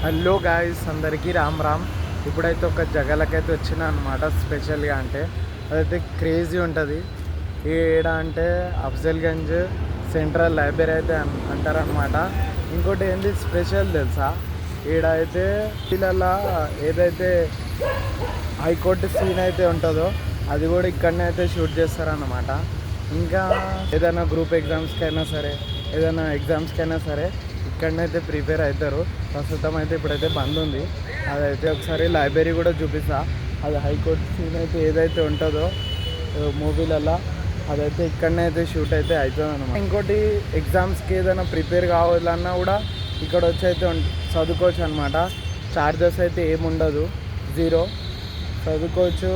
Hello guys, అందరికీ రామ్ రామ్. ఇప్పుడైతే ఒక జగలకైతే వచ్చిన అనమాట. స్పెషల్గా అంటే అదైతే క్రేజీ ఉంటుంది. ఏడ అంటే అఫ్జల్గంజ్ సెంట్రల్ లైబ్రరీ అయితే అంటారనమాట. ఇంకోటి ఏంటి స్పెషల్ తెలుసా, ఈడ అయితే వీళ్ళ ఏదైతే హైకోర్టు సీన్ అయితే ఉంటుందో అది కూడా ఇక్కడనే అయితే షూట్ చేస్తారన్నమాట. ఇంకా ఏదైనా గ్రూప్ ఎగ్జామ్స్కైనా సరే, ఏదైనా ఎగ్జామ్స్కైనా సరే ఇక్కడనైతే ప్రిపేర్ అవుతారు. ప్రస్తుతం అయితే ఇప్పుడైతే బంద్ ఉంది. అదైతే ఒకసారి లైబ్రరీ కూడా చూపిస్తా. అది హైకోర్టు సీన్ అయితే ఏదైతే ఉంటుందో మూవీలలో అదైతే ఇక్కడనే అయితే షూట్ అయితే అవుతుంది అనమాట. ఇంకోటి ఎగ్జామ్స్కి ఏదైనా ప్రిపేర్ కావాలన్నా కూడా ఇక్కడ వచ్చి అయితే చదువుకోవచ్చు అనమాట. చార్జెస్ అయితే ఏముండదు, జీరో. చదువుకోవచ్చు.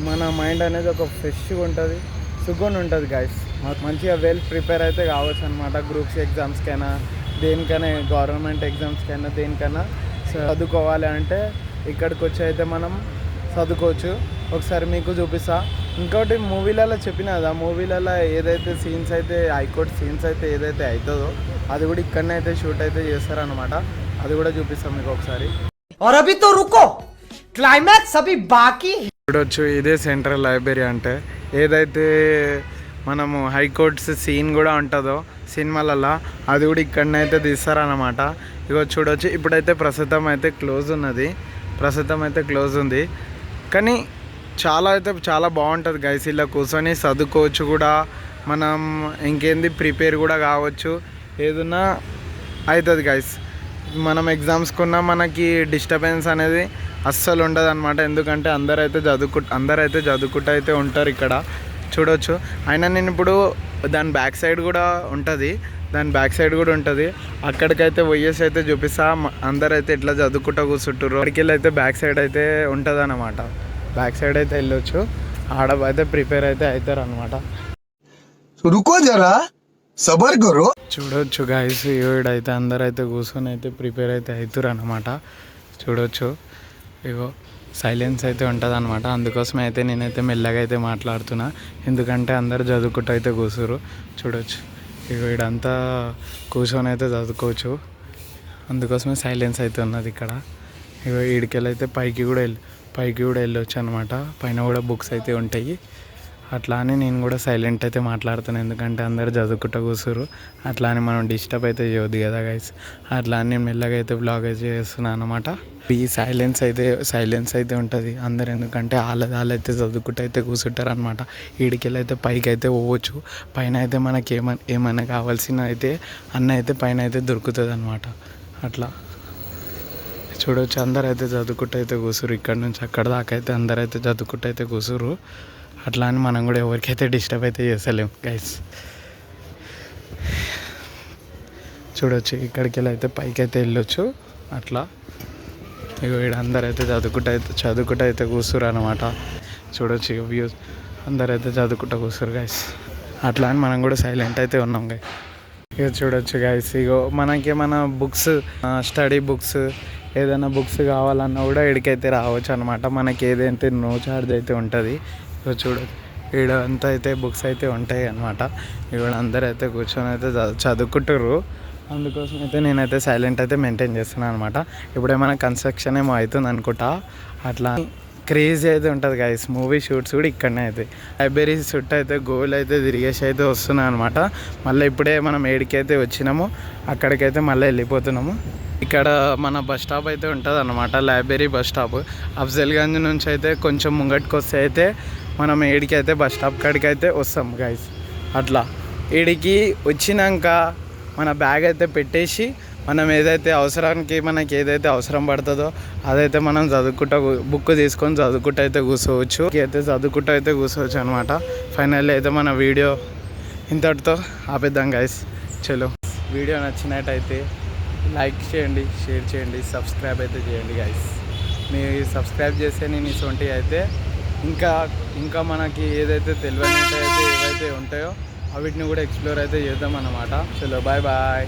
మన మైండ్ అనేది ఒక ఫ్రెష్గా ఉంటుంది, సుగుణ్ ఉంటుంది గాయస్. మంచిగా వెల్ ప్రిపేర్ అయితే కావచ్చు అనమాట. గ్రూప్స్ ఎగ్జామ్స్కైనా, దేనికైనా, గవర్నమెంట్ ఎగ్జామ్స్కైనా, దేనికైనా చదువుకోవాలి అంటే ఇక్కడికి వచ్చి అయితే మనం చదువుకోవచ్చు. ఒకసారి మీకు చూపిస్తా. ఇంకోటి మూవీలలో చెప్పిన కదా, మూవీలలో ఏదైతే సీన్స్ అయితే హైకోర్టు సీన్స్ అయితే ఏదైతే అవుతుందో అది కూడా ఇక్కడనే అయితే షూట్ అయితే చేస్తారనమాట. అది కూడా చూపిస్తాం మీకు ఒకసారి. క్లైమాక్స్ అభి బాకీ. చూడొచ్చు, ఇదే సెంట్రల్ లైబ్రరీ. అంటే ఏదైతే మనము హైకోర్ట్స్ సీన్ కూడా ఉంటుందో సినిమాలలో అది కూడా ఇక్కడనైతే తీస్తారనమాట. ఇగో చూడొచ్చు, ఇప్పుడైతే ప్రస్తుతం అయితే క్లోజ్ ఉంది. కానీ చాలా బాగుంటుంది గైస్. ఇలా కూర్చొని చదువుకోవచ్చు కూడా మనం. ఇంకేంది ప్రిపేర్ కూడా కావచ్చు, ఏదన్నా అవుతుంది గైస్. మనం ఎగ్జామ్స్కున్నా మనకి డిస్టర్బెన్స్ అనేది అస్సలు ఉండదు అనమాట. ఎందుకంటే అందరైతే చదువుకుంటూ అయితే ఉంటారు ఇక్కడ. చూడొచ్చు. అయినా నేను ఇప్పుడు దాని బ్యాక్ సైడ్ కూడా ఉంటుంది, అక్కడికైతే పోయేసి అయితే చూపిస్తా. అందరైతే ఎట్లా చదువుకుంటూ కూర్చుంటారు. అక్కడికి వెళ్ళి అయితే బ్యాక్ సైడ్ అయితే ఉంటుంది అన్నమాట. బ్యాక్ సైడ్ అయితే వెళ్ళొచ్చు. ఆడ అయితే ప్రిపేర్ అయితే అవుతారు అనమాట. చూడొచ్చు గాయస్, ఈడైతే అందరైతే కూర్చొని అయితే ప్రిపేర్ అయితే అవుతారు అనమాట. చూడొచ్చు, ఇగో సైలెన్స్ అయితే ఉంటుంది అనమాట. అందుకోసమే అయితే నేనైతే మెల్లగా అయితే మాట్లాడుతున్నా, ఎందుకంటే అందరు చదువుకుంటూ అయితే కూర్చురు. చూడొచ్చు, ఇక ఇడంతా కూర్చొని అయితే చదువుకోవచ్చు. అందుకోసమే సైలెన్స్ అయితే ఉన్నది ఇక్కడ. ఇక ఈడికెళ్ళి అయితే పైకి కూడా వెళ్ళొచ్చు అనమాట. పైన కూడా బుక్స్ అయితే ఉంటాయి. అట్లా అని నేను కూడా సైలెంట్ అయితే మాట్లాడుతాను, ఎందుకంటే అందరు చదువుకుంటూ కూర్చురు. అట్లా అని మనం డిస్టర్బ్ అయితే చేయొద్దు కదా గైస్. అట్లా అని నేను మెల్లగా అయితే బ్లాగ్ అయితే చేస్తున్నాను అనమాట. ఈ సైలెన్స్ అయితే ఉంటుంది అందరు, ఎందుకంటే వాళ్ళైతే చదువుకుంటూ అయితే కూర్చుంటారు అనమాట. ఈడికెళ్ళి అయితే పైకి అయితే పోవచ్చు. పైన అయితే మనకి ఏమైనా కావాల్సిన అయితే అన్న అయితే పైన అయితే దొరుకుతుంది అనమాట. అట్లా చూడవచ్చు, అందరు అయితే చదువుకుంటూ అయితే కూర్చురు. ఇక్కడ నుంచి అక్కడ దాకా అయితే అందరైతే చదువుకుంటూ అయితే కూర్చురు. అట్లా అని మనం కూడా ఎవరికైతే డిస్టర్బ్ అయితే చేస్తలేం గైస్. చూడొచ్చు, ఇక్కడికి వెళ్ళి అయితే పైకి అయితే వెళ్ళొచ్చు. అట్లా ఇక ఇక్కడ అందరైతే చదువుకుంటూ అయితే కూర్చురు అనమాట. చూడొచ్చు, ఇక వ్యూస్ అందరైతే చదువుకుంటూ కూర్చురు గైస్. అట్లా అని మనం కూడా సైలెంట్ అయితే ఉన్నాం గైస్. ఇక చూడొచ్చు గైస్, ఇగో మనకేమైనా బుక్స్, స్టడీ బుక్స్, ఏదైనా బుక్స్ కావాలన్నా కూడా ఇక్కడికైతే రావచ్చు అనమాట. మనకి ఏదైతే నో ఛార్జ్ అయితే ఉంటుంది. ఇక చూడొచ్చు, ఈడంతా అయితే బుక్స్ అయితే ఉంటాయి అనమాట. ఇక్కడ అందరూ అయితే కూర్చొని అయితే చదువుకుంటారు. అందుకోసం అయితే నేనైతే సైలెంట్ అయితే మెయింటైన్ చేస్తున్నాను అనమాట. ఇప్పుడేమైనా కన్స్ట్రక్షన్ ఏమో అవుతుంది అనుకుంటా. అట్లా క్రేజీ అయితే ఉంటుంది గైస్. మూవీ షూట్స్ కూడా ఇక్కడనే అవుతాయి. లైబ్రరీ చుట్టూ అయితే గోల్ అయితే తిరిగేసి అయితే వస్తున్నాను అనమాట. మళ్ళీ ఇప్పుడే మనం ఏడికైతే వచ్చినామో అక్కడికైతే మళ్ళీ వెళ్ళిపోతున్నాము. ఇక్కడ మన బస్ స్టాప్ అయితే ఉంటుంది అన్నమాట, లైబ్రరీ బస్ స్టాప్. అఫ్జల్గంజ్ నుంచి అయితే కొంచెం ముంగటికి వస్తే అయితే మనం ఏడికైతే బస్ స్టాప్ కాడికి అయితే వస్తాం గైస్. అట్లా ఏడికి వచ్చినాక మన బ్యాగ్ అయితే పెట్టేసి మనం ఏదైతే అవసరానికి మనకి ఏదైతే అవసరం పడుతుందో అదైతే మనం బుక్ తీసుకొని చదువుకుంటూ అయితే కూర్చోవచ్చు అనమాట. ఫైనల్లీ అయితే మన వీడియో ఇంతటితో ఆపేద్దాం గైస్. చలో, వీడియో నచ్చినట్టయితే లైక్ చేయండి, షేర్ చేయండి, సబ్స్క్రైబ్ అయితే చేయండి గైస్. మీరు సబ్స్క్రైబ్ చేస్తే నేను ఇటువంటి అయితే ఇంకా మనకి ఏదైతే తెలియని అయితే ఏవైతే ఉంటాయో వీటిని కూడా ఎక్స్ప్లోర్ అయితే చేద్దాం అన్నమాట. చలో, బాయ్ బాయ్.